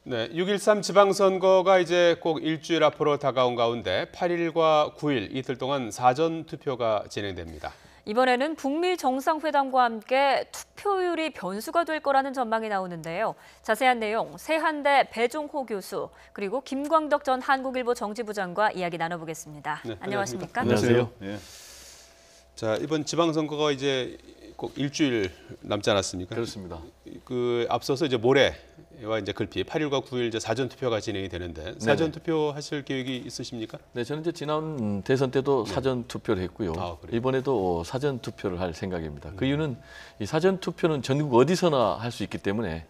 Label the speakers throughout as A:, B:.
A: 네, 6.13 지방선거가 이제 꼭 일주일 앞으로 다가온 가운데 8일과 9일 이틀 동안 사전투표가 진행됩니다.
B: 이번에는 북미 정상회담과 함께 투표율이 변수가 될 거라는 전망이 나오는데요. 자세한 내용 세한대 배종호 교수 그리고 김광덕 전 한국일보 정치부장과 이야기 나눠보겠습니다.
A: 네,
B: 안녕하십니까?
C: 안녕하세요. 네.
A: 자, 이번 지방선거가 이제 꼭 일주일 남지 않았습니까?
C: 그렇습니다.
A: 그 앞서서 이제 모레와 이제 글피 8일과 9일 이제 사전투표가 진행이 되는데 사전투표 하실 계획이 있으십니까?
C: 네, 저는 이제 지난 대선 때도 사전 투표를 했고요.
A: 그래요?
C: 이번에도 사전 투표를 할 생각입니다. 그 이유는 이 사전 투표는 전국 어디서나 할 수 있기 때문에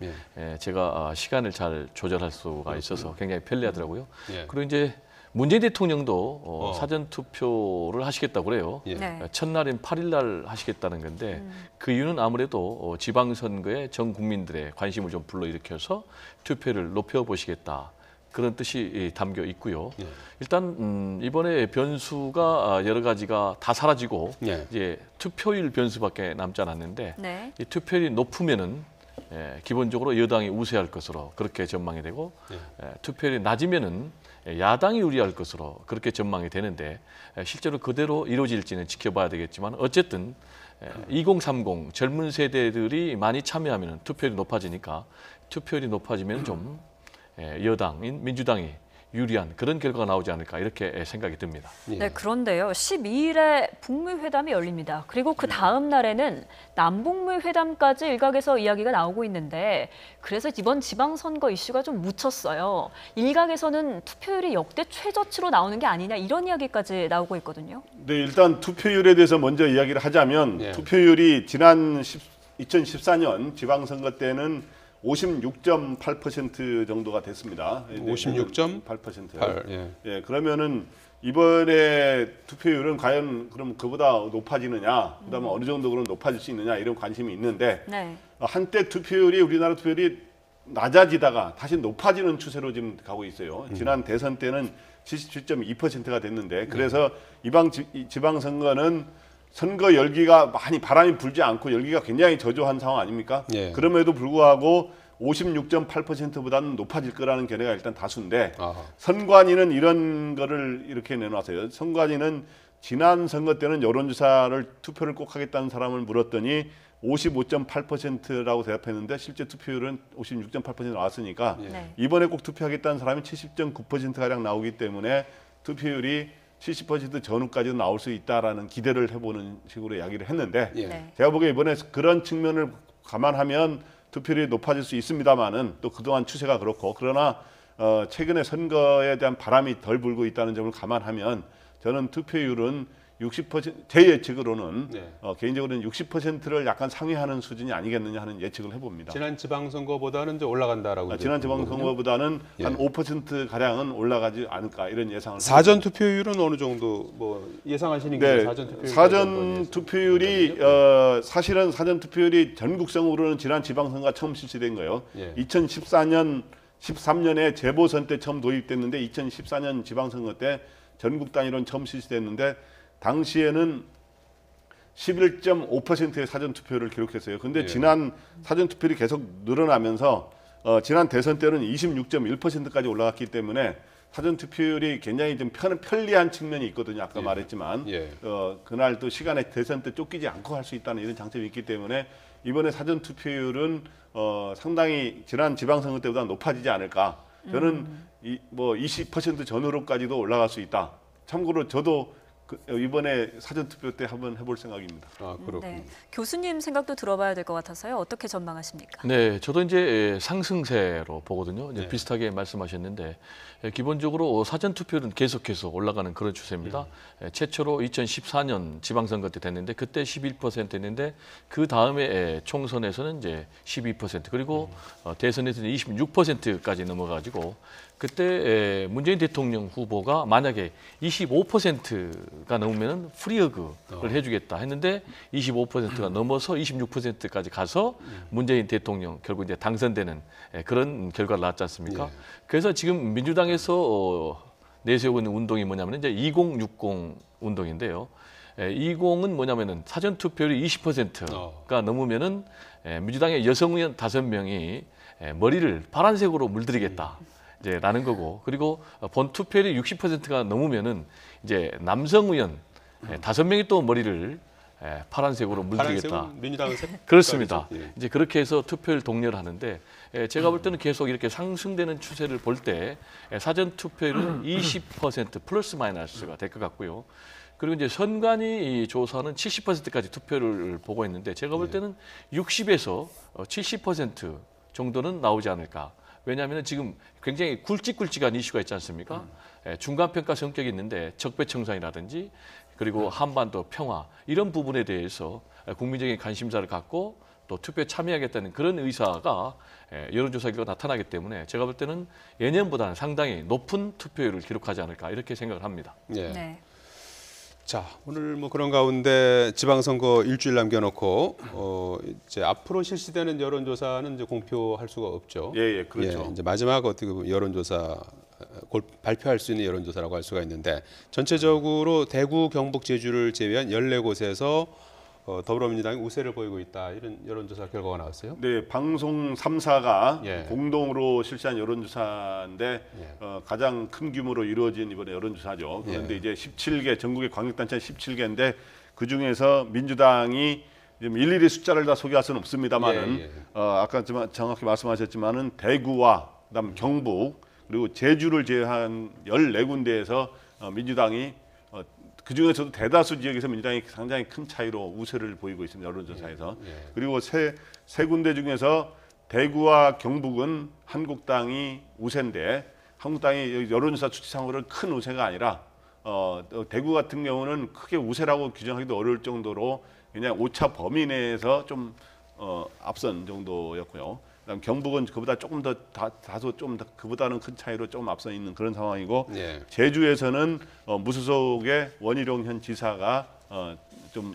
C: 제가 시간을 잘 조절할 수가 있어서 굉장히 편리하더라고요. 그리고 이제 문재인 대통령도 사전 투표를 하시겠다고 그래요.
B: 네.
C: 첫날인 8일 날 하시겠다는 건데 그 이유는 아무래도 지방선거에 전 국민들의 관심을 좀 불러일으켜서 투표를 높여보시겠다. 그런 뜻이 담겨 있고요. 일단 이번에 변수가 여러 가지가 다 사라지고 이제 투표율 변수밖에 남지 않았는데 이 투표율이 높으면은 기본적으로 여당이 우세할 것으로 그렇게 전망이 되고 투표율이 낮으면은 야당이 유리할 것으로 그렇게 전망이 되는데 실제로 그대로 이루어질지는 지켜봐야 되겠지만 어쨌든 2030 젊은 세대들이 많이 참여하면 투표율이 높아지니까 투표율이 높아지면 좀 여당인 민주당이 유리한 그런 결과가 나오지 않을까 이렇게 생각이 듭니다.
B: 네, 그런데요. 12일에 북미 회담이 열립니다. 그리고 그 다음 날에는 남북미 회담까지 일각에서 이야기가 나오고 있는데 그래서 이번 지방선거 이슈가 좀 묻혔어요. 일각에서는 투표율이 역대 최저치로 나오는 게 아니냐 이런 이야기까지 나오고 있거든요.
D: 네, 일단 투표율에 대해서 먼저 이야기를 하자면 투표율이 지난 2014년 지방선거 때는 56.8% 정도가 됐습니다.
A: 56.8%요.
D: 예, 그러면은 이번에 투표율은 과연 그럼 그보다 높아지느냐, 그다음에 어느 정도 그럼 높아질 수 있느냐 이런 관심이 있는데 한때 투표율이 우리나라 투표율이 낮아지다가 다시 높아지는 추세로 지금 가고 있어요. 지난 대선 때는 77.2%가 됐는데 그래서 이번 지방선거는 선거 열기가 많이 바람이 불지 않고 열기가 굉장히 저조한 상황 아닙니까? 그럼에도 불구하고 56.8%보다는 높아질 거라는 견해가 일단 다수인데 선관위는 이런 거를 이렇게 내놨어요. 선관위는 지난 선거 때는 여론조사를 투표를 꼭 하겠다는 사람을 물었더니 55.8%라고 대답했는데 실제 투표율은 56.8% 나왔으니까 이번에 꼭 투표하겠다는 사람이 70.9%가량 나오기 때문에 투표율이 70% 전후까지도 나올 수 있다라는 기대를 해보는 식으로 이야기를 했는데 제가 보기에 이번에 그런 측면을 감안하면 투표율이 높아질 수 있습니다만은 또 그동안 추세가 그렇고 그러나 최근에 선거에 대한 바람이 덜 불고 있다는 점을 감안하면 저는 투표율은 60%제 예측으로는 개인적으로는 60%를 약간 상회하는 수준이 아니겠느냐 하는 예측을 해봅니다.
A: 지난 지방선거보다는 좀 올라간다라고.
D: 지난 지방선거보다는 한 5% 가량은 올라가지 않을까 이런 예상을.
A: 사전 투표율은 어느 정도 뭐 예상하시는 게
D: 사전 투표율이 사실은 사전 투표율이 전국성으로는 지난 지방선거가 처음 실시된 거예요. 2014년 13년에 재보선 때 처음 도입됐는데 2014년 지방선거 때 전국 단위로는 처음 실시됐는데 당시에는 11.5%의 사전투표를 기록했어요. 그런데 지난 사전투표율이 계속 늘어나면서 지난 대선 때는 26.1%까지 올라갔기 때문에 사전투표율이 굉장히 좀 편리한 측면이 있거든요. 아까 말했지만 그날 또 시간에 대선 때 쫓기지 않고 할 수 있다는 이런 장점이 있기 때문에 이번에 사전투표율은 상당히 지난 지방선거 때보다 높아지지 않을까. 저는 뭐 20% 전후로까지도 올라갈 수 있다. 참고로 저도 이번에 사전투표 때 한번 해볼 생각입니다.
A: 그렇군요.
B: 교수님 생각도 들어봐야 될 것 같아서요. 어떻게 전망하십니까?
C: 네, 저도 이제 상승세로 보거든요. 이제 비슷하게 말씀하셨는데 기본적으로 사전투표율은 계속해서 올라가는 그런 추세입니다. 최초로 2014년 지방선거 때 됐는데 그때 11%였는데 그 다음에 총선에서는 이제 12% 그리고 대선에서는 26%까지 넘어가지고 그때 문재인 대통령 후보가 만약에 25%가 넘으면 프리허그를 해주겠다 했는데 25%가 넘어서 26%까지 가서 문재인 대통령 결국 이제 당선되는 그런 결과를 낳았지 않습니까? 그래서 지금 민주당에서 내세우고 있는 운동이 뭐냐면 이제 2060 운동인데요. 20은 뭐냐면은 사전 투표율이 20%가 넘으면은 민주당의 여성 의원 5명이 머리를 파란색으로 물들이겠다. 이제 라는 거고, 그리고 본 투표율이 60%가 넘으면은 이제 남성 의원 5명이 또 머리를 파란색으로 물들이겠다.
A: 파란색은 민주당 색?
C: 그렇습니다.
A: 예.
C: 이제 그렇게 해서 투표를 독려를 하는데, 제가 볼 때는 계속 이렇게 상승되는 추세를 볼 때 사전 투표율은 20% 플러스 마이너스가 될 것 같고요. 그리고 이제 선관위 이 조사는 70%까지 투표를 보고 있는데, 제가 볼 때는 60에서 70% 정도는 나오지 않을까. 왜냐하면 지금 굉장히 굵직굵직한 이슈가 있지 않습니까? 중간평가 성격이 있는데 적폐청산이라든지 그리고 한반도 평화 이런 부분에 대해서 국민적인 관심사를 갖고 또 투표에 참여하겠다는 그런 의사가 여론조사 결과가 나타나기 때문에 제가 볼 때는 예년보다는 상당히 높은 투표율을 기록하지 않을까 이렇게 생각을 합니다.
A: 예.
B: 네.
A: 자, 오늘 뭐 그런 가운데 지방선거 일주일 남겨놓고 이제 앞으로 실시되는 여론조사는 이제 공표할 수가 없죠.
D: 예, 그렇죠.
A: 예, 이제 마지막 어떻게 보면 여론조사 발표할 수 있는 여론조사라고 할 수가 있는데, 전체적으로 대구, 경북, 제주를 제외한 14곳에서 더불어민주당이 우세를 보이고 있다, 이런 여론조사 결과가 나왔어요.
D: 네, 방송 3사가
A: 예.
D: 공동으로 실시한 여론조사인데 가장 큰 규모로 이루어진 이번에 여론조사죠. 그런데 이제 17개, 전국의 광역단체 17개인데 그 중에서 민주당이 지금 일일이 숫자를 다 소개할 수는 없습니다만은 아까 정확히 말씀하셨지만은 대구와 그다음 경북 그리고 제주를 제외한 14군데에서 민주당이 그 중에서도 대다수 지역에서 민주당이 상당히 큰 차이로 우세를 보이고 있습니다. 여론조사에서. 그리고 세 군데 중에서 대구와 경북은 한국당이 우세인데, 한국당이 여론조사 수치상으로 큰 우세가 아니라 대구 같은 경우는 크게 우세라고 규정하기도 어려울 정도로 그냥 오차 범위 내에서 좀 앞선 정도였고요. 그다음 경북은 그보다 조금 더 다소 좀 더 그보다는 큰 차이로 조금 앞서 있는 그런 상황이고, 제주에서는 무소속의 원희룡 현 지사가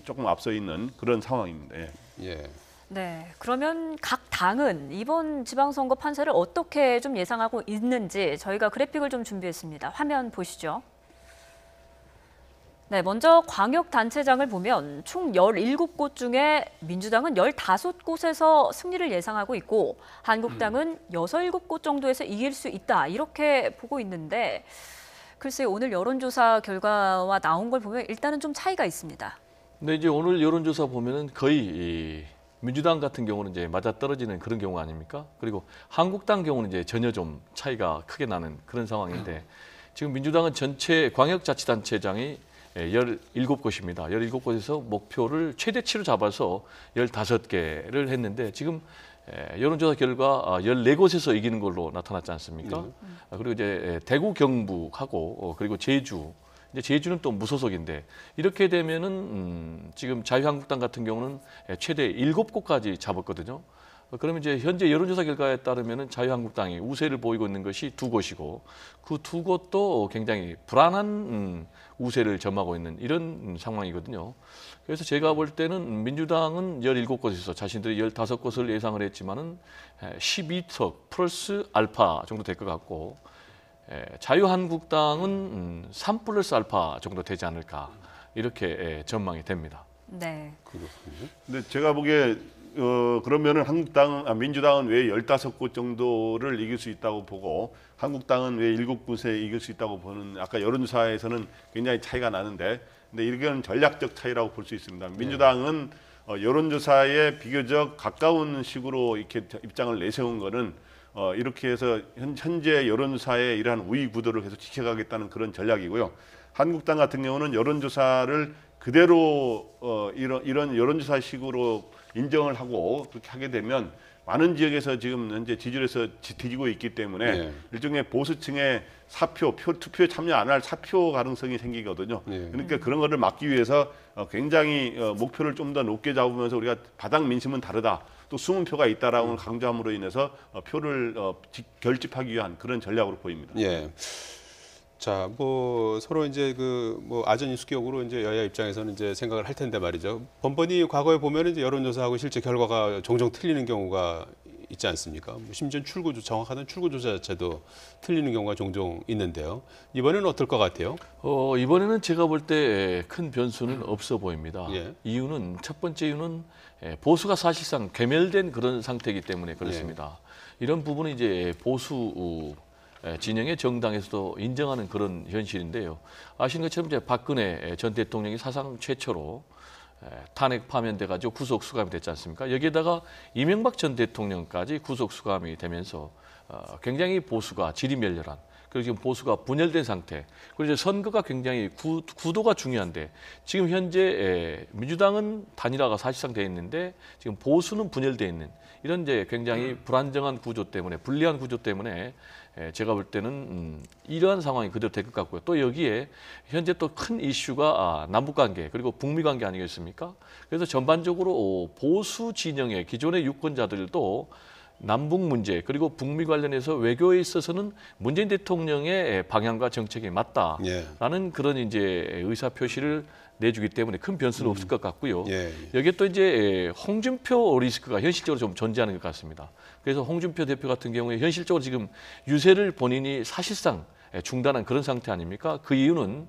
D: 조금 앞서 있는 그런 상황입니다.
A: 예.
B: 네, 그러면 각 당은 이번 지방선거 판세를 어떻게 좀 예상하고 있는지 저희가 그래픽을 좀 준비했습니다. 화면 보시죠. 네, 먼저 광역단체장을 보면 총 17곳 중에 민주당은 15곳에서 승리를 예상하고 있고, 한국당은 6, 7곳 정도에서 이길 수 있다, 이렇게 보고 있는데, 글쎄 오늘 여론조사 결과와 나온 걸 보면 일단은 좀 차이가 있습니다.
C: 근데 이제 오늘 여론조사 보면은 거의 민주당 같은 경우는 이제 맞아떨어지는 그런 경우 아닙니까? 그리고 한국당 경우는 이제 전혀 좀 차이가 크게 나는 그런 상황인데, 지금 민주당은 전체 광역자치단체장이 17곳입니다. 17곳에서 목표를 최대치로 잡아서 15개를 했는데, 지금 여론조사 결과 14곳에서 이기는 걸로 나타났지 않습니까? 그리고 이제 대구, 경북하고 그리고 제주, 이제 제주는 또 무소속인데, 이렇게 되면은 지금 자유한국당 같은 경우는 최대 7곳까지 잡았거든요. 그러면 이제 현재 여론조사 결과에 따르면은 자유한국당이 우세를 보이고 있는 것이 2곳이고, 그 2곳도 굉장히 불안한 우세를 점하고 있는 이런 상황이거든요. 그래서 제가 볼 때는 민주당은 17곳에서 자신들이 15곳을 예상을 했지만은 12석 플러스 알파 정도 될 것 같고, 자유한국당은 3 플러스 알파 정도 되지 않을까, 이렇게 전망이 됩니다.
B: 네.
D: 근데 제가 보기에 그러면은 민주당은 왜 15곳 정도를 이길 수 있다고 보고, 한국당은 왜 7곳에 이길 수 있다고 보는, 아까 여론조사에서는 굉장히 차이가 나는데, 근데 이건 전략적 차이라고 볼 수 있습니다. 민주당은 여론조사에 비교적 가까운 식으로 이렇게 입장을 내세운 거는 이렇게 해서 현재 여론조사의 이러한 우위 구도를 계속 지켜가겠다는 그런 전략이고요. 한국당 같은 경우는 여론조사를 그대로 이런 여론조사식으로 인정을 하고 그렇게 하게 되면 많은 지역에서 지금 현재 지지율에서 뒤지고 있기 때문에 일종의 보수층의 투표에 참여 안 할 사표 가능성이 생기거든요. 그러니까 그런 거를 막기 위해서 굉장히 목표를 좀 더 높게 잡으면서 우리가 바닥 민심은 다르다, 또 숨은 표가 있다라고 강조함으로 인해서 표를 결집하기 위한 그런 전략으로 보입니다.
A: 예. 자, 뭐 서로 이제 아전인수격으로 이제 여야 입장에서는 이제 생각을 할 텐데 말이죠. 번번이 과거에 보면은 이제 여론조사하고 실제 결과가 종종 틀리는 경우가 있지 않습니까? 심지어 정확한 출구조사 자체도 틀리는 경우가 종종 있는데요. 이번에는 어떨 것 같아요?
C: 이번에는 제가 볼 때 큰 변수는 없어 보입니다. 첫 번째 이유는 보수가 사실상 괴멸된 그런 상태이기 때문에 그렇습니다. 이런 부분은 이제 보수 진영의 정당에서도 인정하는 그런 현실인데요. 아시는 것처럼 이제 박근혜 전 대통령이 사상 최초로 탄핵 파면돼 가지고 구속 수감이 됐지 않습니까? 여기에다가 이명박 전 대통령까지 구속 수감이 되면서 굉장히 보수가 지리멸렬한, 그리고 지금 보수가 분열된 상태. 그리고 이제 선거가 굉장히 구도가 중요한데 지금 현재 민주당은 단일화가 사실상 돼 있는데 지금 보수는 분열돼 있는 이런 이제 굉장히 불안정한 구조 때문에, 불리한 구조 때문에 제가 볼 때는 이러한 상황이 그대로 될 것 같고요. 또 여기에 현재 또 큰 이슈가 남북 관계 그리고 북미 관계 아니겠습니까? 그래서 전반적으로 보수 진영의 기존의 유권자들도 남북 문제 그리고 북미 관련해서 외교에 있어서는 문재인 대통령의 방향과 정책이 맞다라는 그런 이제 의사 표시를 내주기 때문에 큰 변수는 없을 것 같고요. 여기에 또 이제 홍준표 리스크가 현실적으로 좀 존재하는 것 같습니다. 그래서 홍준표 대표 같은 경우에 현실적으로 지금 유세를 본인이 사실상 중단한 그런 상태 아닙니까? 그 이유는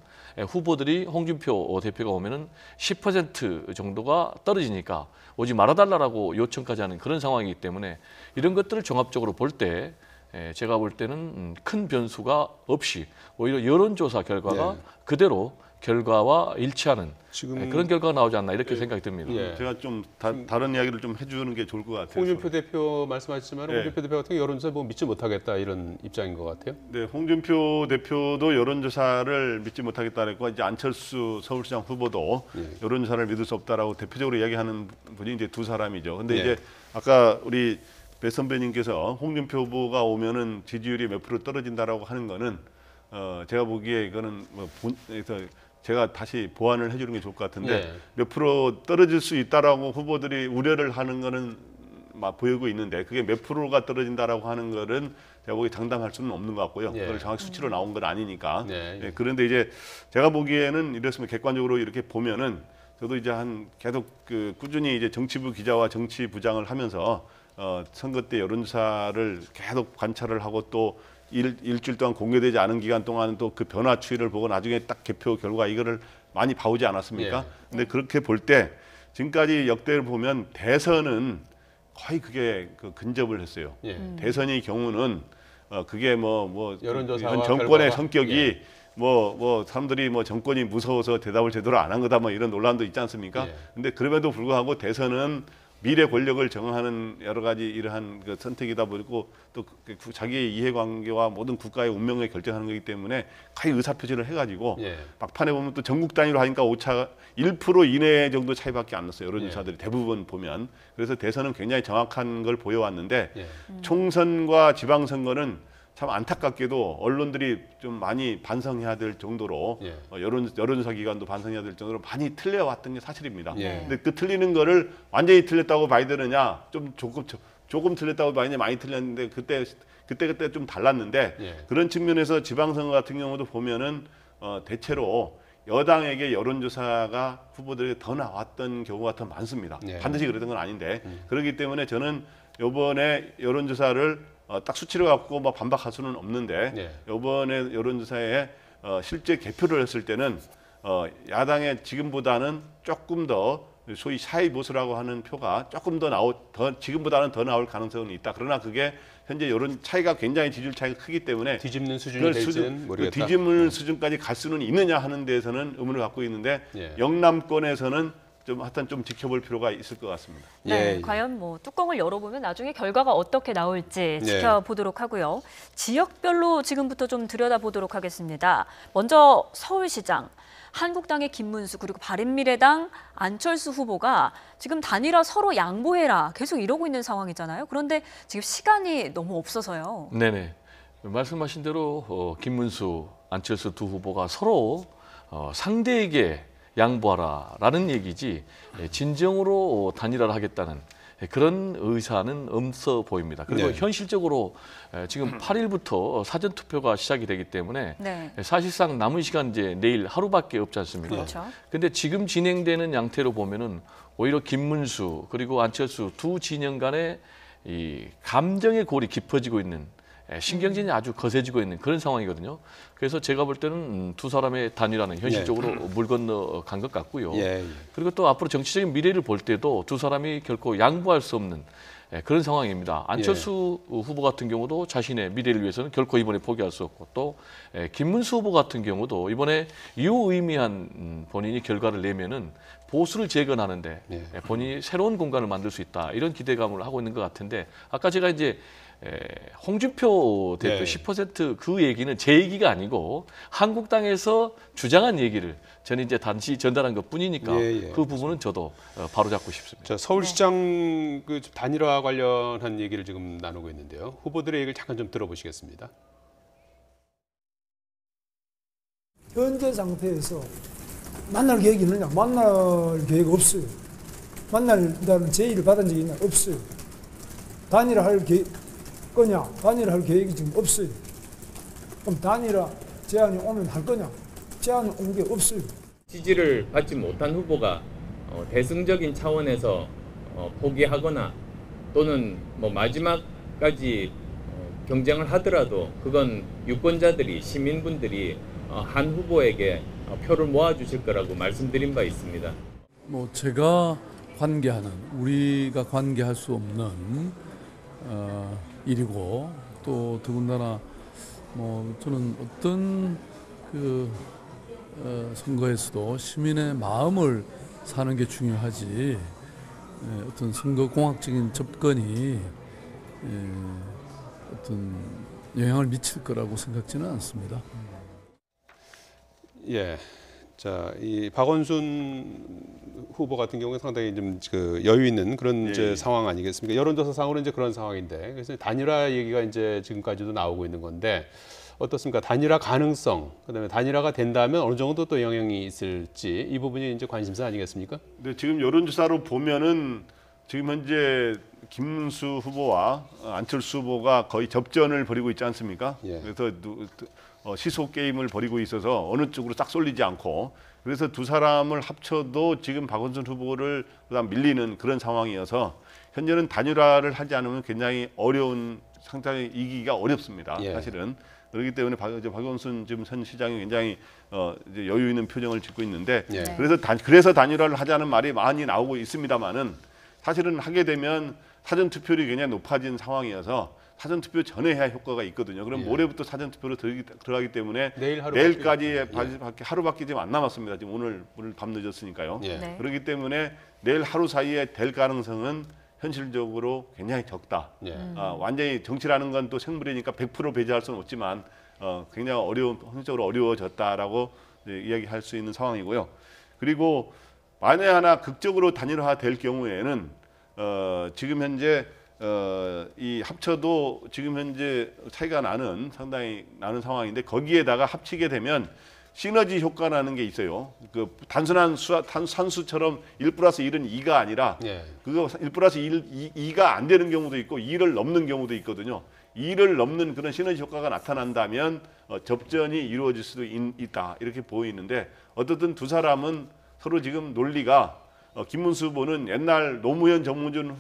C: 후보들이 홍준표 대표가 오면은 10% 정도가 떨어지니까 오지 말아달라고 요청까지 하는 그런 상황이기 때문에 이런 것들을 종합적으로 볼 때 제가 볼 때는 큰 변수가 없이 오히려 여론조사 결과가 그대로 결과와 일치하는
A: 지금
C: 그런 결과가 나오지 않나 이렇게 생각이 듭니다.
D: 제가 좀 다른 이야기를 좀 해주는 게 좋을 것 같아요.
A: 홍준표 대표 말씀하셨지만 홍준표 대표 같은 경우 여론조사 뭐 믿지 못하겠다 이런 입장인 것 같아요.
D: 네, 홍준표 대표도 여론조사를 믿지 못하겠다고 이제 안철수 서울시장 후보도 여론조사를 믿을 수 없다라고 대표적으로 이야기하는 분이 이제 두 사람이죠. 근데 이제 아까 우리 배 선배님께서 홍준표 후보가 오면은 지지율이 몇 프로 떨어진다라고 하는 거는 제가 보기에 이거는 뭐 제가 다시 보완을 해주는 게 좋을 것 같은데 몇 프로 떨어질 수 있다라고 후보들이 우려를 하는 거는 막 보이고 있는데 그게 몇 프로가 떨어진다라고 하는 거는 제가 보기에 장담할 수는 없는 것 같고요. 그걸 정확히 수치로 나온 건 아니니까. 그런데 이제 제가 보기에는 이랬으면 객관적으로 이렇게 보면은 저도 이제 계속 꾸준히 이제 정치부 기자와 정치부장을 하면서 선거 때 여론조사를 계속 관찰을 하고 또 일주일 동안 공개되지 않은 기간 동안 또 그 변화 추이를 보고 나중에 딱 개표 결과 이거를 많이 봐오지 않았습니까? 근데 그렇게 볼 때 지금까지 역대를 보면 대선은 거의 그게 근접을 했어요. 대선의 경우는 그게
A: 여론조사와
D: 정권의
A: 결과가,
D: 성격이 사람들이 정권이 무서워서 대답을 제대로 안 한 거다 이런 논란도 있지 않습니까? 근데 그럼에도 불구하고 대선은 미래 권력을 정하는 여러 가지 이러한 선택이다 보고 또 자기의 이해관계와 모든 국가의 운명을 결정하는 거기 때문에 거의 의사표시를 해가지고 막판에 보면 또 전국 단위로 하니까 오차가 1% 이내 정도 차이밖에 안 났어요. 여론조사들이 대부분 보면. 그래서 대선은 굉장히 정확한 걸 보여왔는데 총선과 지방선거는 참 안타깝게도 언론들이 좀 많이 반성해야 될 정도로 여론조사 기관도 반성해야 될 정도로 많이 틀려왔던 게 사실입니다. 근데 그 틀리는 거를 완전히 틀렸다고 봐야 되느냐, 좀 조금 틀렸다고 봐야 되느냐, 많이 틀렸는데 그때 좀 달랐는데 그런 측면에서 지방선거 같은 경우도 보면은 대체로 여당에게 여론조사가 후보들에게 더 나왔던 경우가 더 많습니다. 반드시 그랬던 건 아닌데 그렇기 때문에 저는 이번에 여론조사를 딱 수치를 갖고 반박할 수는 없는데 이번에 여론조사에 실제 개표를 했을 때는 야당의 지금보다는 조금 더 소위 샤이 보수라고 하는 표가 조금 지금보다는 더 나올 가능성은 있다. 그러나 그게 현재 여론 차이가 굉장히 지지율 차이가 크기 때문에
A: 뒤집는 수준이 될지는 모르겠다.
D: 뒤집는 수준까지 갈 수는 있느냐 하는 데에서는 의문을 갖고 있는데 영남권에서는 하여튼 좀 지켜볼 필요가 있을 것 같습니다.
B: 과연 뚜껑을 열어보면 나중에 결과가 어떻게 나올지 지켜보도록 하고요. 지역별로 지금부터 좀 들여다보도록 하겠습니다. 먼저 서울시장, 한국당의 김문수 그리고 바른미래당 안철수 후보가 지금 단일화 서로 양보해라 계속 이러고 있는 상황이잖아요. 그런데 지금 시간이 너무 없어서요.
C: 네네. 말씀하신 대로 김문수, 안철수 두 후보가 서로 상대에게 양보하라라는 얘기지 진정으로 단일화를 하겠다는 그런 의사는 없어 보입니다. 그리고 현실적으로 지금 8일부터 사전 투표가 시작이 되기 때문에 사실상 남은 시간 이제 내일 하루밖에 없지 않습니까? 그런데 지금 진행되는 양태로 보면은 오히려 김문수 그리고 안철수 두 진영 간의 이 감정의 골이 깊어지고 있는 신경전이 아주 거세지고 있는 그런 상황이거든요. 그래서 제가 볼 때는 두 사람의 단일화는 현실적으로 물 건너 간 것 같고요. 그리고 또 앞으로 정치적인 미래를 볼 때도 두 사람이 결코 양보할 수 없는 그런 상황입니다. 안철수 후보 같은 경우도 자신의 미래를 위해서는 결코 이번에 포기할 수 없고 또 김문수 후보 같은 경우도 이번에 유의미한 본인이 결과를 내면은 보수를 재건하는데 본인이 새로운 공간을 만들 수 있다 이런 기대감을 하고 있는 것 같은데 아까 제가 이제 홍준표 대표 10%그 얘기는 제 얘기가 아니고 한국당에서 주장한 얘기를 저는 이제 단지 전달한 것뿐이니까 그 부분은 저도 바로잡고 싶습니다.
A: 자, 서울시장 그 단일화 관련한 얘기를 지금 나누고 있는데요. 후보들의 얘기를 잠깐 좀 들어보시겠습니다.
E: 현재 상태에서 만날 계획이 있느냐? 만날 계획 없어요. 만날다는 제의를 받은 적이 있나? 없어요. 단일화 할 거냐? 단일화 할 계획이 지금 없어요. 그럼 단일화 제안이 오면 할 거냐? 제안이 온 게 없어요.
F: 지지를 받지 못한 후보가 대승적인 차원에서 포기하거나 또는 뭐 마지막까지 경쟁을 하더라도 그건 유권자들이 시민분들이 한 후보에게 표를 모아주실 거라고 말씀드린 바 있습니다.
G: 뭐 제가 관계하는 우리가 관계할 수 없는 일이고 또 더군다나 뭐 저는 어떤 그 선거에서도 시민의 마음을 사는 게 중요하지 어떤 선거공학적인 접근이 어떤 영향을 미칠 거라고 생각지는 않습니다.
A: 예. 자, 이 박원순 후보 같은 경우는 상당히 좀 그 여유 있는 그런 이제 상황 아니겠습니까? 여론조사상으로 이제 그런 상황인데, 그래서 단일화 얘기가 이제 지금까지도 나오고 있는 건데 어떻습니까? 단일화 가능성, 그다음에 단일화가 된다면 어느 정도 또 영향이 있을지 이 부분이 이제 관심사 아니겠습니까?
D: 네, 지금 여론조사로 보면은 지금 현재 김문수 후보와 안철수 후보가 거의 접전을 벌이고 있지 않습니까? 그래서 시소 게임을 벌이고 있어서 어느 쪽으로 딱 쏠리지 않고 그래서 두 사람을 합쳐도 지금 박원순 후보를 그다음 밀리는 그런 상황이어서 현재는 단일화를 하지 않으면 굉장히 어려운 상당히 이기기가 어렵습니다. 사실은 그렇기 때문에 박원순 지금 현 시장이 굉장히 이제 여유 있는 표정을 짓고 있는데 그래서 단일화를 하자는 말이 많이 나오고 있습니다만은 사실은 하게 되면 사전 투표율이 굉장히 높아진 상황이어서 사전 투표 전에 해야 효과가 있거든요. 그럼 모레부터 사전 투표로 들어가기 때문에 내일까지 하루밖에 지금 안 남았습니다. 지금 오늘 밤 늦었으니까요. 그렇기 때문에 내일 하루 사이에 될 가능성은 현실적으로 굉장히 적다. 완전히 정치라는 건 또 생물이니까 100% 배제할 수는 없지만 굉장히 현실적으로 어려워졌다라고 이야기할 수 있는 상황이고요. 그리고 만에 하나 극적으로 단일화 될 경우에는 지금 현재 이 합쳐도 지금 현재 차이가 상당히 나는 상황인데 거기에다가 합치게 되면 시너지 효과라는 게 있어요. 그 단순한 산수처럼 1+1은 2가 아니라 그거 1+2가 안 되는 경우도 있고 2를 넘는 경우도 있거든요. 2를 넘는 그런 시너지 효과가 나타난다면 접전이 이루어질 수도 있다 이렇게 보이는데 어떻든 두 사람은 서로 지금 논리가 김문수 후보는 옛날 노무현 정몽준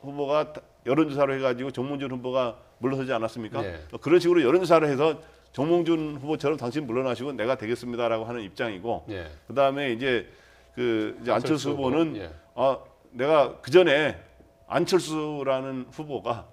D: 후보가 여론조사로 해가지고 정몽준 후보가 물러서지 않았습니까? 그런 식으로 여론조사를 해서 정몽준 후보처럼 당신 물러나시고 내가 되겠습니다라고 하는 입장이고, 그 다음에 이제 이제 안철수 후보는 내가 그 전에 안철수라는 후보가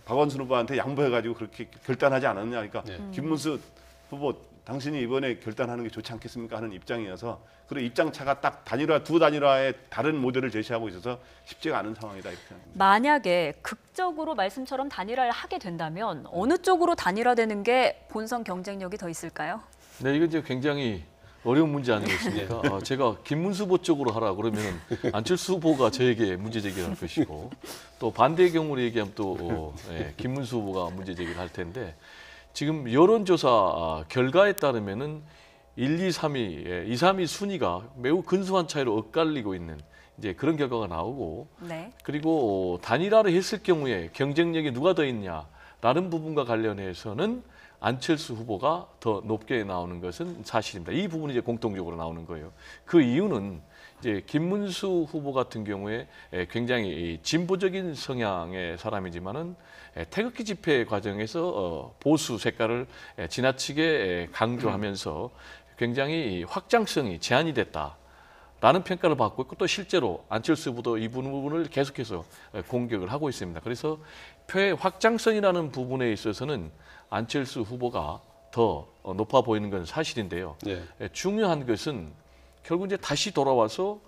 D: 박원순 후보한테 양보해가지고 그렇게 결단하지 않았냐, 그러니까 김문수 후보 당신이 이번에 결단하는 게 좋지 않겠습니까 하는 입장이어서 그런 입장 차가 딱 두 단일화의 다른 모델을 제시하고 있어서 쉽지가 않은 상황이다 이렇게 합니다.
B: 만약에 극적으로 말씀처럼 단일화를 하게 된다면 어느 쪽으로 단일화되는 게 본선 경쟁력이 더 있을까요?
C: 네, 이건 이제 굉장히 어려운 문제 아니겠습니까? 제가 김문수 후보 쪽으로 하라 그러면 안철수 후보가 저에게 문제 제기를 할 것이고 또 반대의 경우로 얘기하면 또 김문수 후보가 문제 제기를 할 텐데 지금 여론조사 결과에 따르면은 1, 2, 3위, 2, 3위 순위가 매우 근소한 차이로 엇갈리고 있는 이제 그런 결과가 나오고 그리고 단일화를 했을 경우에 경쟁력이 누가 더 있냐라는 부분과 관련해서는 안철수 후보가 더 높게 나오는 것은 사실입니다. 이 부분이 이제 공통적으로 나오는 거예요. 그 이유는 이제 김문수 후보 같은 경우에 굉장히 진보적인 성향의 사람이지만은 태극기 집회 과정에서 보수 색깔을 지나치게 강조하면서 굉장히 확장성이 제한이 됐다라는 평가를 받고 있고 또 실제로 안철수 후보도 이 부분을 계속해서 공격을 하고 있습니다. 그래서 표의 확장성이라는 부분에 있어서는 안철수 후보가 더 높아 보이는 건 사실인데요.
A: 예.
C: 중요한 것은 결국 이제 다시 돌아와서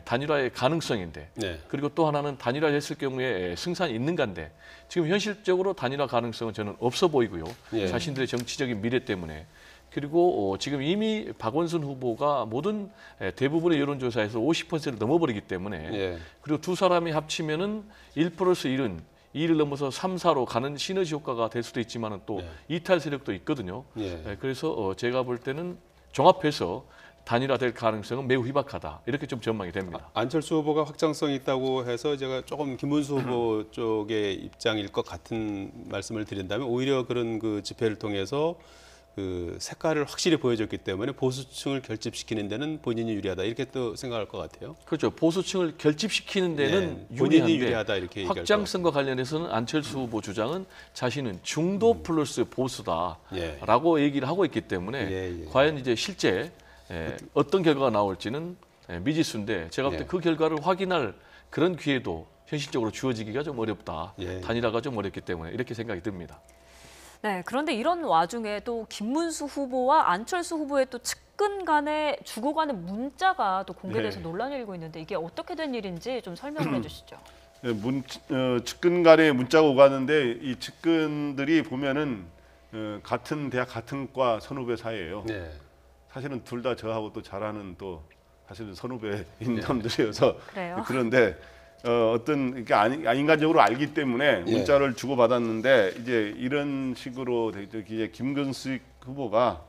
C: 단일화의 가능성인데
A: 네.
C: 그리고 또 하나는 단일화했을 경우에 승산이 있는가인데 지금 현실적으로 단일화 가능성은 저는 없어 보이고요.
A: 예.
C: 자신들의 정치적인 미래 때문에 그리고 지금 이미 박원순 후보가 모든 대부분의 여론조사에서 50%를 넘어버리기 때문에
A: 예.
C: 그리고 두 사람이 합치면은 1+1은 2를 넘어서 3, 4로 가는 시너지 효과가 될 수도 있지만은 또
A: 네.
C: 이탈 세력도 있거든요.
A: 예.
C: 그래서 제가 볼 때는 종합해서 단일화될 가능성은 매우 희박하다. 이렇게 좀 전망이 됩니다.
A: 안철수 후보가 확장성이 있다고 해서 제가 조금 김문수 후보 쪽의 입장일 것 같은 말씀을 드린다면 오히려 그런 그 집회를 통해서 그 색깔을 확실히 보여줬기 때문에 보수층을 결집시키는 데는 본인이 유리하다 이렇게 또 생각할 것 같아요.
C: 그렇죠. 보수층을 결집시키는 데는
A: 네, 본인이
C: 유리한데
A: 유리하다 이렇게 얘기할
C: 확장성과 관련해서는 안철수 후보 주장은 자신은 중도 플러스 보수다라고 얘기를 하고 있기 때문에
A: 예, 예.
C: 과연 이제 실제 어떤 결과가 나올지는 미지수인데 제가 볼 때
A: 예.
C: 그 결과를 확인할 그런 기회도 현실적으로 주어지기가 좀 어렵다.
A: 예.
C: 단일화가 좀 어렵기 때문에 이렇게 생각이 듭니다.
B: 네, 그런데 이런 와중에 또 김문수 후보와 안철수 후보의 또 측근 간에 주고가는 문자가 또 공개돼서
D: 네.
B: 논란이 일고 있는데 이게 어떻게 된 일인지 좀 설명해 주시죠.
D: 측근 간에 문자가 오가는데 이 측근들이 보면은 같은 대학 같은 과 선후배 사이예요.
A: 네.
D: 사실은 둘 다 저하고 또 잘하는 또 사실은 선후배인 사람들이어서
B: 그래요?
D: 그런데 어떤 이게 인간적으로 알기 때문에
A: 예.
D: 문자를 주고 받았는데 이제 이런 식으로 이제 김근식 후보가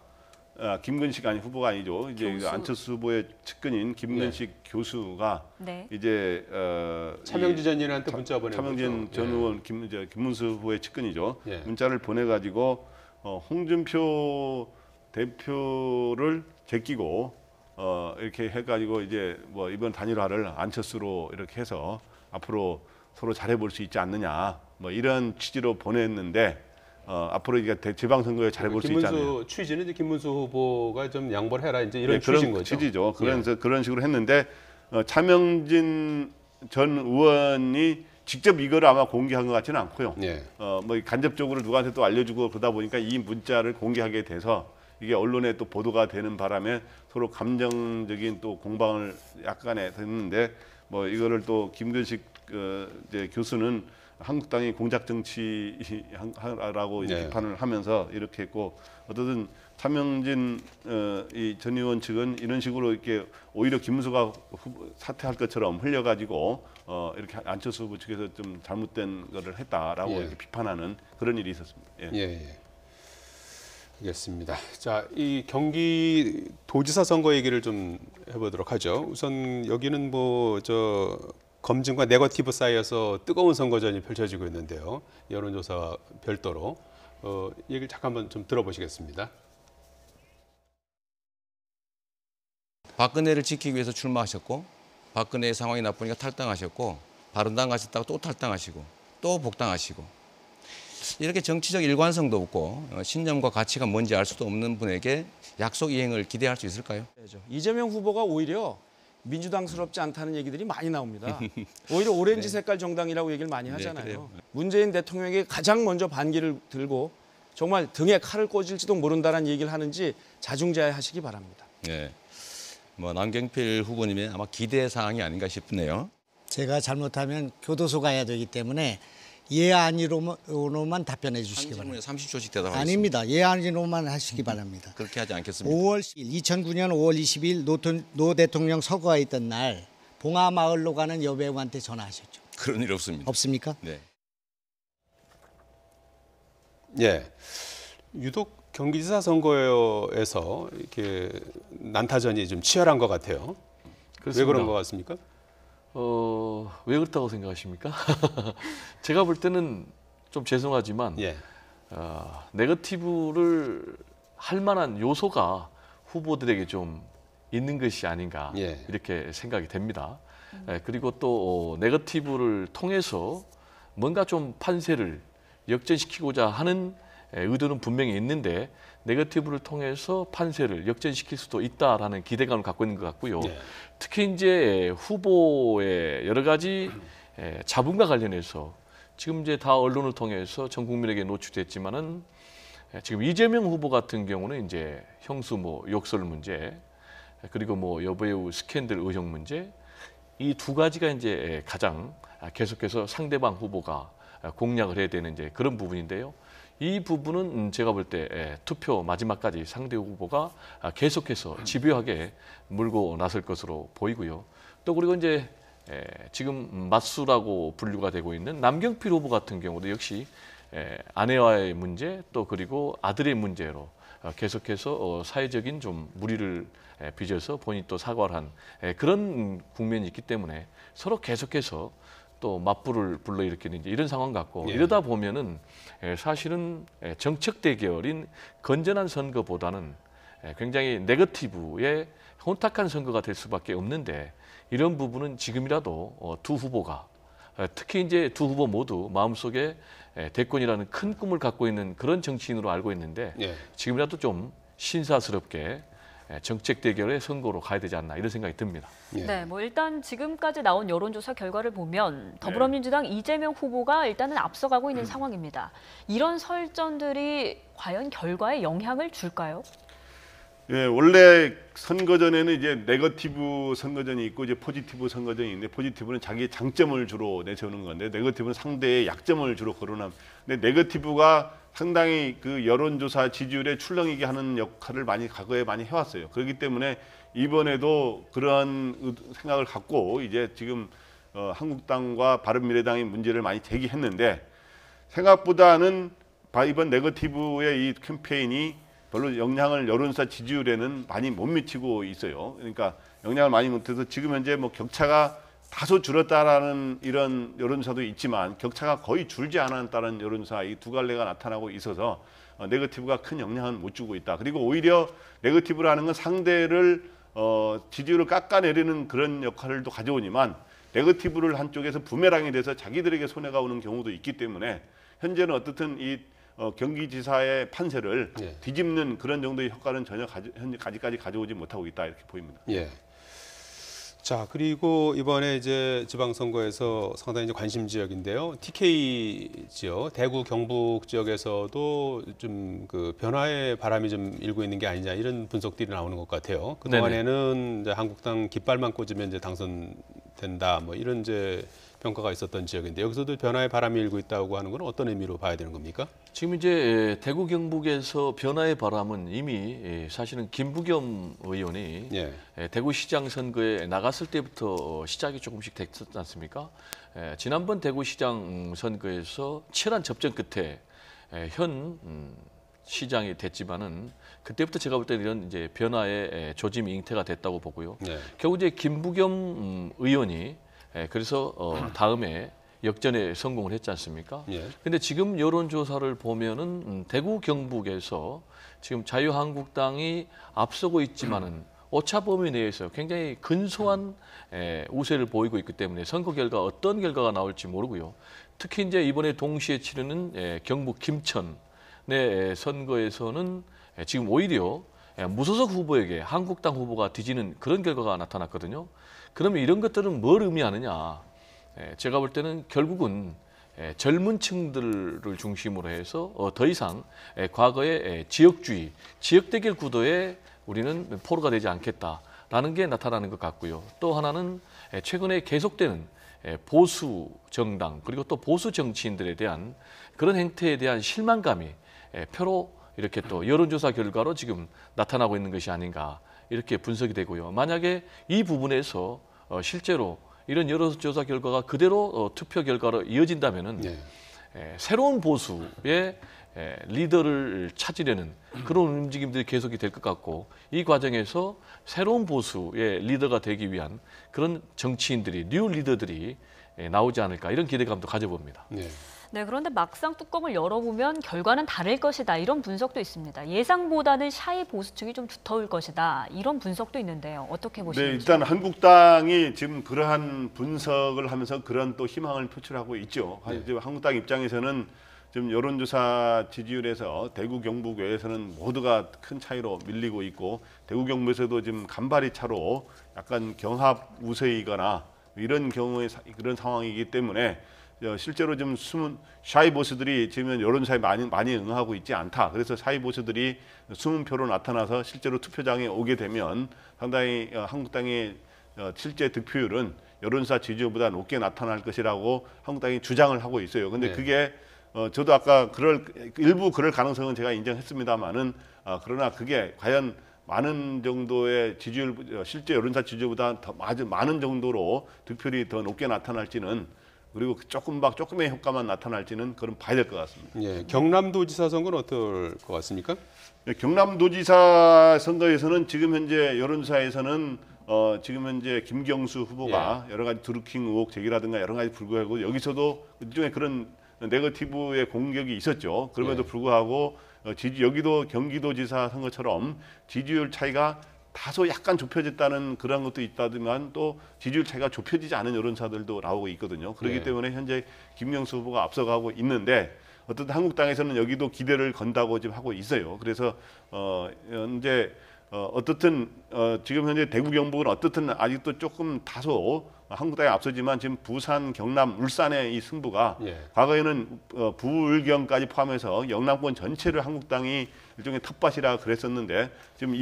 D: 김근식 아니 후보가 아니죠. 이제
B: 교수.
D: 안철수 후보의 측근인 김근식 교수가
B: 네.
D: 이제
A: 차명진 전 의원한테 문자 보내고
D: 차명진 전 의원 김문수 후보의 측근이죠.
A: 예.
D: 문자를 보내가지고 홍준표 대표를 제끼고 이렇게 해가지고 이제 뭐 이번 단일화를 안철수로 이렇게 해서 앞으로 서로 잘해볼 수 있지 않느냐 뭐 이런 취지로 보냈는데 앞으로 이제 지방선거에 잘해볼 수 있지 않느냐.
A: 김문수 취지는 이제 김문수 후보가 좀 양보를 해라 이제 이런
D: 네,
A: 취지인
D: 그런
A: 거죠.
D: 취지죠. 그런 식으로 했는데 차명진 전 의원이 직접 이거를 아마 공개한 것 같지는 않고요.
A: 예.
D: 뭐 간접적으로 누구한테 또 알려주고 그러다 보니까 이 문자를 공개하게 돼서 이게 언론에 또 보도가 되는 바람에 서로 감정적인 또 공방을 약간에 됐는데 뭐 이거를 또 김근식 이제 교수는 한국당이 공작 정치라고 이제
A: 네.
D: 비판을 하면서 이렇게 했고 어쨌든 차명진 이 전 의원 측은 이런 식으로 이렇게 오히려 김문수가 사퇴할 것처럼 흘려가지고 이렇게 안철수 후보 측에서 좀 잘못된 거를 했다라고
A: 예.
D: 이렇게 비판하는 그런 일이 있었습니다. 예.
A: 예. 알겠습니다. 자, 이 경기 도지사 선거 얘기를 좀 해보도록 하죠. 우선 여기는 뭐 저 검증과 네거티브 사이에서 뜨거운 선거전이 펼쳐지고 있는데요. 여론조사와 별도로 얘기를 잠깐만 좀 들어보시겠습니다.
H: 박근혜를 지키기 위해서 출마하셨고 박근혜의 상황이 나쁘니까 탈당하셨고 바른당 가셨다가 또 탈당하시고 또 복당하시고 이렇게 정치적 일관성도 없고 신념과 가치가 뭔지 알 수도 없는 분에게 약속 이행을 기대할 수 있을까요?
I: 이재명 후보가 오히려 민주당스럽지 않다는 얘기들이 많이 나옵니다. 오히려 오렌지 색깔 정당이라고 얘기를 많이 하잖아요.
H: 그래요.
I: 문재인 대통령에게 가장 먼저 반기를 들고 정말 등에 칼을 꽂을지도 모른다는 얘기를 하는지 자중자애하시기 바랍니다.
H: 네. 뭐 남경필 후보님의 아마 기대 사항이 아닌가 싶네요.
J: 제가 잘못하면 교도소 가야 되기 때문에 예 아니로만 답변해 주시기 바랍니다.
H: 30초씩 대답하겠습니다.
J: 아닙니다. 예 아니로만 하시기 바랍니다.
H: 그렇게 하지 않겠습니다.
J: 2009년 5월 20일 노 대통령 서거가 있던 날 봉하마을로 가는 여배우한테 전화하셨죠.
H: 그런 일 없습니다.
J: 없습니까?
H: 네.
A: 예. 유독 경기지사 선거에서 이렇게 난타전이 좀 치열한 것 같아요. 왜
C: 그렇습니다.
A: 그런 것 같습니까?
C: 왜 그렇다고 생각하십니까? 제가 볼 때는 좀 죄송하지만
A: 예.
C: 네거티브를 할 만한 요소가 후보들에게 좀 있는 것이 아닌가
A: 예.
C: 이렇게 생각이 됩니다. 그리고 또 네거티브를 통해서 뭔가 좀 판세를 역전시키고자 하는 의도는 분명히 있는데 네거티브를 통해서 판세를 역전시킬 수도 있다라는 기대감을 갖고 있는 것 같고요.
A: 네.
C: 특히 이제 후보의 여러 가지 자본과 관련해서 지금 이제 다 언론을 통해서 전 국민에게 노출됐지만은 지금 이재명 후보 같은 경우는 이제 형수 뭐 욕설 문제 그리고 뭐 여배우 스캔들 의혹 문제 이 두 가지가 이제 가장 계속해서 상대방 후보가 공략을 해야 되는 이제 그런 부분인데요. 이 부분은 제가 볼 때 투표 마지막까지 상대 후보가 계속해서 집요하게 물고 나설 것으로 보이고요. 또 그리고 이제 지금 맞수라고 분류가 되고 있는 남경필 후보 같은 경우도 역시 아내와의 문제 또 그리고 아들의 문제로 계속해서 사회적인 좀 무리를 빚어서 본인이 또 사과를 한 그런 국면이 있기 때문에 서로 계속해서 또 맞불을 불러일으키는 이제 이런 상황 같고
A: 예.
C: 이러다 보면은 사실은 정책 대결인 건전한 선거보다는 굉장히 네거티브의 혼탁한 선거가 될 수밖에 없는데 이런 부분은 지금이라도 두 후보가 특히 이제 두 후보 모두 마음속에 대권이라는 큰 꿈을 갖고 있는 그런 정치인으로 알고 있는데
A: 예.
C: 지금이라도 좀 신사스럽게 정책 대결의 선거로 가야 되지 않나 이런 생각이 듭니다.
A: 예.
B: 네, 뭐 일단 지금까지 나온 여론조사 결과를 보면 더불어민주당 이재명 후보가 일단은 앞서가고 있는 상황입니다. 이런 설전들이 과연 결과에 영향을 줄까요?
D: 예, 원래 선거 전에는 이제 네거티브 선거전이 있고 이제 포지티브 선거전이 있는데 포지티브는 자기의 장점을 주로 내세우는 건데 네거티브는 상대의 약점을 주로 거론함. 근데 네거티브가 상당히 그 여론조사 지지율에 출렁이게 하는 역할을 과거에 많이 해왔어요. 그렇기 때문에 이번에도 그러한 생각을 갖고 이제 지금 한국당과 바른미래당이 문제를 많이 제기했는데 생각보다는 이번 네거티브의 이 캠페인이 별로 영향을 여론조사 지지율에는 많이 못 미치고 있어요. 그러니까 영향을 많이 못해서 지금 현재 뭐 격차가 다소 줄었다라는 이런 여론조사도 있지만 격차가 거의 줄지 않았다는 여론조사 이 두 갈래가 나타나고 있어서 네거티브가 큰 영향은 못 주고 있다. 그리고 오히려 네거티브라는 건 상대를 지지율을 깎아내리는 그런 역할을 또 가져오지만 네거티브를 한쪽에서 부메랑이 돼서 자기들에게 손해가 오는 경우도 있기 때문에 현재는 어떻든 이 경기지사의 판세를 뒤집는 그런 정도의 효과는 전혀 현재까지 가져오지 못하고 있다 이렇게 보입니다.
A: 예. 자, 그리고 이번에 이제 지방선거에서 상당히 이제 관심 지역인데요. TK 지역, 대구 경북 지역에서도 좀 그 변화의 바람이 좀 일고 있는 게 아니냐 이런 분석들이 나오는 것 같아요. 그 동안에는 이제 한국당 깃발만 꽂으면 이제 당선된다, 뭐 이런 이제 평가가 있었던 지역인데 여기서도 변화의 바람이 일고 있다고 하는 건 어떤 의미로 봐야 되는 겁니까?
C: 지금 이제 대구 경북에서 변화의 바람은 이미 사실은 김부겸 의원이 대구시장 선거에 나갔을 때부터 시작이 조금씩 됐었지 않습니까? 지난번 대구시장 선거에서 치열한 접전 끝에 현 시장이 됐지만은 그때부터 제가 볼 때는 이런 이제 변화의 조짐이 잉태가 됐다고 보고요. 결국 이제 김부겸 의원이 그래서 다음에 역전에 성공을 했지 않습니까? 근데 지금 여론조사를 보면은 대구 경북에서 지금 자유한국당이 앞서고 있지만은 오차 범위 내에서 굉장히 근소한 우세를 보이고 있기 때문에 선거 결과 어떤 결과가 나올지 모르고요. 특히 이제 이번에 동시에 치르는 경북 김천의 선거에서는 지금 오히려 무소속 후보에게 한국당 후보가 뒤지는 그런 결과가 나타났거든요. 그러면 이런 것들은 뭘 의미하느냐? 제가 볼 때는 결국은 젊은 층들을 중심으로 해서 더 이상 과거의 지역주의, 지역대결 구도에 우리는 포로가 되지 않겠다라는 게 나타나는 것 같고요. 또 하나는 최근에 계속되는 보수 정당 그리고 또 보수 정치인들에 대한 그런 행태에 대한 실망감이 표로 이렇게 또 여론조사 결과로 지금 나타나고 있는 것이 아닌가 이렇게 분석이 되고요. 만약에 이 부분에서 실제로 이런 여론조사 결과가 그대로 투표 결과로 이어진다면은 새로운 보수의 리더를 찾으려는 그런 움직임들이 계속이 될 것 같고 이 과정에서 새로운 보수의 리더가 되기 위한 그런 정치인들이 뉴 리더들이 나오지 않을까 이런 기대감도 가져봅니다.
A: 네.
B: 네, 그런데 막상 뚜껑을 열어보면 결과는 다를 것이다 이런 분석도 있습니다. 예상보다는 샤이 보수 측이 좀 두터울 것이다 이런 분석도 있는데요. 어떻게 보시는지?
D: 네, 일단 한국당이 지금 그러한 분석을 하면서 그런 또 희망을 표출하고 있죠. 이제 한국당 입장에서는 지금 여론조사 지지율에서 대구 경북 외에서는 모두가 큰 차이로 밀리고 있고 대구 경북에서도 지금 간발의 차로 약간 경합 우세이거나 이런 경우의 그런 상황이기 때문에 실제로 지금 숨은 샤이 보수들이 지금 여론조사에 많이 응하고 있지 않다. 그래서 샤이 보수들이 숨은 표로 나타나서 실제로 투표장에 오게 되면 상당히 한국당의 실제 득표율은 여론조사 지지율보다 높게 나타날 것이라고 한국당이 주장을 하고 있어요. 근데 그게 저도 아까 일부 그럴 가능성은 제가 인정했습니다만은 그러나 그게 과연 많은 정도의 지지율, 실제 여론조사 지지율보다 더 아주 많은 정도로 득표율이 더 높게 나타날지는 그리고 조금의 효과만 나타날지는 그럼 봐야 될 것 같습니다.
A: 예, 경남도지사 선거는 어떨 것 같습니까?
D: 경남도지사 선거에서는 지금 현재 여론조사에서는 지금 현재 김경수 후보가 여러 가지 드루킹 의혹 제기라든가 여러 가지 불구하고 여기서도 일종의 그런 네거티브의 공격이 있었죠. 그럼에도 불구하고 여기도 경기도지사 선거처럼 지지율 차이가 다소 약간 좁혀졌다는 그런 것도 있다지만 또 지지율 차이가 좁혀지지 않은 여론사들도 나오고 있거든요. 그렇기 때문에 현재 김경수 후보가 앞서가고 있는데 어쨌든 한국당에서는 여기도 기대를 건다고 지금 하고 있어요. 그래서 현재 어떻든 지금 현재 대구 경북은 어떻든 아직도 조금 다소 한국당이 앞서지만 지금 부산, 경남, 울산의 이 승부가 과거에는 부울경까지 포함해서 영남권 전체를 한국당이 일종의 텃밭이라 그랬었는데 지금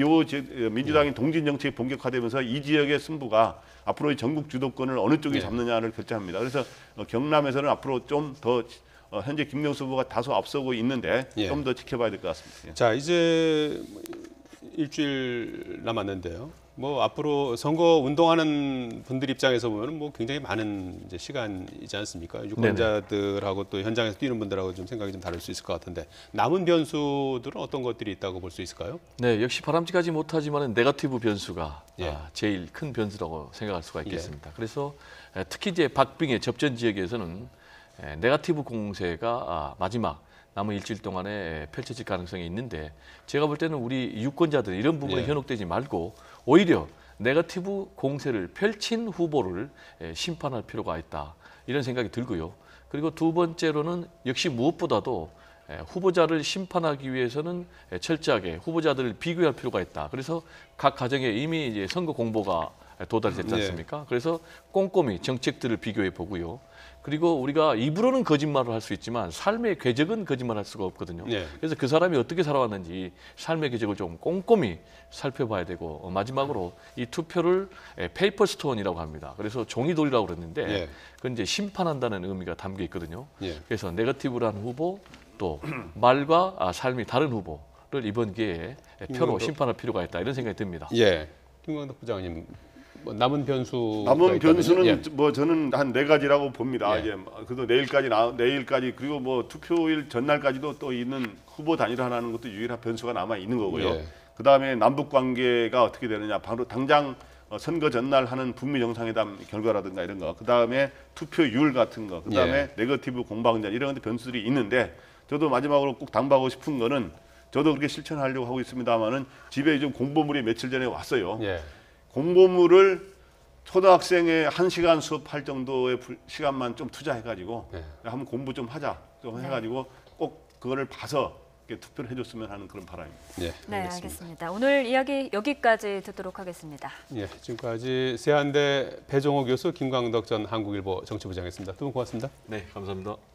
D: 민주당이 동진 정책이 본격화되면서 이 지역의 승부가 앞으로 전국 주도권을 어느 쪽이 잡느냐를 결정합니다. 그래서 경남에서는 앞으로 좀 더 현재 김경수 후보가 다소 앞서고 있는데 좀 더 지켜봐야 될 것 같습니다.
A: 자, 이제 일주일 남았는데요. 뭐 앞으로 선거 운동하는 분들 입장에서 보면 뭐 굉장히 많은 이제 시간이지 않습니까? 유권자들하고 또 현장에서 뛰는 분들하고 좀 생각이 좀 다를 수 있을 것 같은데 남은 변수들은 어떤 것들이 있다고 볼 수 있을까요?
C: 네, 역시 바람직하지 못하지만 네거티브 변수가 제일 큰 변수라고 생각할 수가 있겠습니다. 그래서 특히 이제 박빙의 접전 지역에서는 네거티브 공세가 마지막 남은 일주일 동안에 펼쳐질 가능성이 있는데 제가 볼 때는 우리 유권자들 이런 부분에 현혹되지 말고 오히려 네거티브 공세를 펼친 후보를 심판할 필요가 있다 이런 생각이 들고요. 그리고 두 번째로는 역시 무엇보다도 후보자를 심판하기 위해서는 철저하게 후보자들을 비교할 필요가 있다. 그래서 각 가정에 이미 이제 선거 공보가 도달이 됐지 않습니까? 그래서 꼼꼼히 정책들을 비교해 보고요. 그리고 우리가 입으로는 거짓말을 할 수 있지만 삶의 궤적은 거짓말할 수가 없거든요. 그래서 그 사람이 어떻게 살아왔는지 삶의 궤적을 좀 꼼꼼히 살펴봐야 되고 마지막으로 이 투표를 페이퍼 스톤이라고 합니다. 그래서 종이돌이라고 그랬는데 그건 이제 심판한다는 의미가 담겨 있거든요. 그래서 네거티브라는 후보 또 말과 삶이 다른 후보를 이번 기회에 표로 심판할 필요가 있다 이런 생각이 듭니다.
A: 김광덕 부장님. 남은
D: 변수는 뭐 저는 한 4가지라고 봅니다. 그래도 내일까지 그리고 뭐 투표일 전날까지도 또 있는 후보 단일화하는 것도 유일한 변수가 남아 있는 거고요. 그 다음에 남북 관계가 어떻게 되느냐, 바로 당장 선거 전날 하는 북미 정상회담 결과라든가 이런 거, 그 다음에 투표율 같은 거, 그 다음에 네거티브 공방전 이런 변수들이 있는데 저도 마지막으로 꼭 당부하고 싶은 거는 저도 그렇게 실천하려고 하고 있습니다만은 집에 좀 공보물이 며칠 전에 왔어요. 공보물을 초등학생의 1시간 수업할 정도의 시간만 좀 투자해가지고 한번 공부 좀 하자 좀 해가지고 꼭 그거를 봐서 투표를 해줬으면 하는 그런 바람입니다.
B: 네, 알겠습니다. 오늘 이야기 여기까지 듣도록 하겠습니다.
A: 지금까지 세한대 배종호 교수, 김광덕 전 한국일보 정치부장이었습니다. 두 분 고맙습니다.
C: 네, 감사합니다.